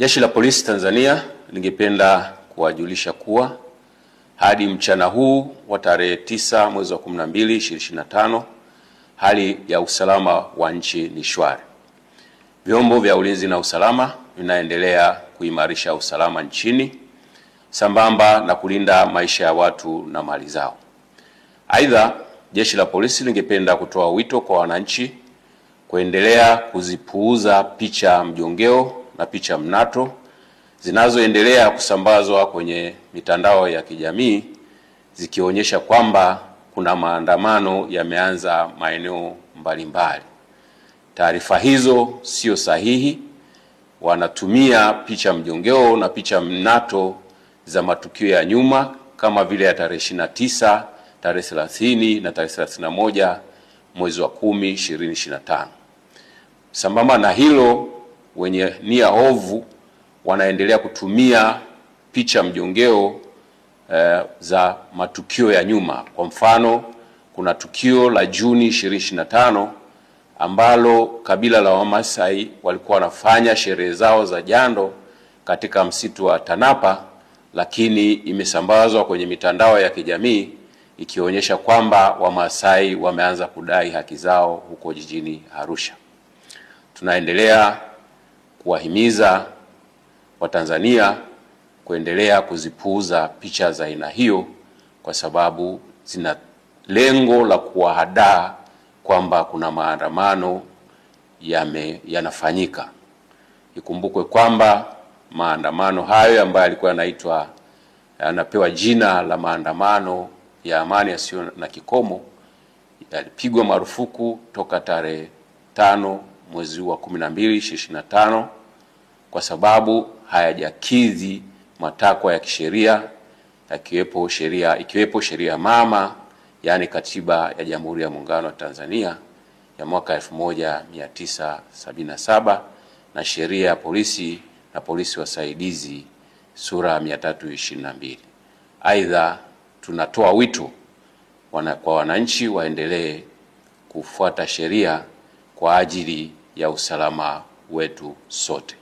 Jeshi la Polisi Tanzania lingependa kuwajulisha kuwa hadi mchana huu wa tarehe 9 mwezi wa 12 2025 hali ya usalama wa nchi ni shwari. Vyombo vya ulinzi na usalama vinaendelea kuimarisha usalama nchini sambamba na kulinda maisha ya watu na mali zao. Aidha, Jeshi la Polisi lingependa kutoa wito kwa wananchi kuendelea kuzipuuza picha mjongeo na picha mnato zinazoendelea kusambazwa kwenye mitandao ya kijamii zikionyesha kwamba kuna maandamano yameanza maeneo mbalimbali. Taarifa hizo sio sahihi. Wanatumia picha mjongeo na picha mnato za matukio ya nyuma kama vile ya tarehe 29, tarehe 30 na tarehe 31 mwezi wa 10 2025. Sambamba na hilo, wenye nia ovu wanaendelea kutumia picha mjongeo za matukio ya nyuma. Kwa mfano, kuna tukio la Juni 2025 ambalo kabila la Wamasai walikuwa wanafanya sherehe zao za jando katika msitu wa Tanapa, lakini imesambazwa kwenye mitandao ya kijamii ikionyesha kwamba Wamasai wameanza kudai haki zao huko jijini Arusha. Tunaendelea kuwahimiza Watanzania kuendelea kuzipuuza picha za aina hiyo kwa sababu zina lengo la kuwahadaa kwamba kuna maandamano yanafanyika. Ikumbukwe kwamba maandamano hayo ambayo yalikuwa yanapewa jina la maandamano ya amani yasiyo na kikomo yalipigwa marufuku toka tarehe 5 mwezi wa 12 2025 kwa sababu hayajakidhi matakwa ya kisheria ikiwepo sheria mama, yani Katiba ya Jamhuri ya Muungano wa Tanzania ya mwaka 1977 na sheria ya polisi na polisi wasaidizi sura 322. Aidha, tunatoa wito kwa wananchi waendelee kufuata sheria kwa ajili ya usalama wetu sote.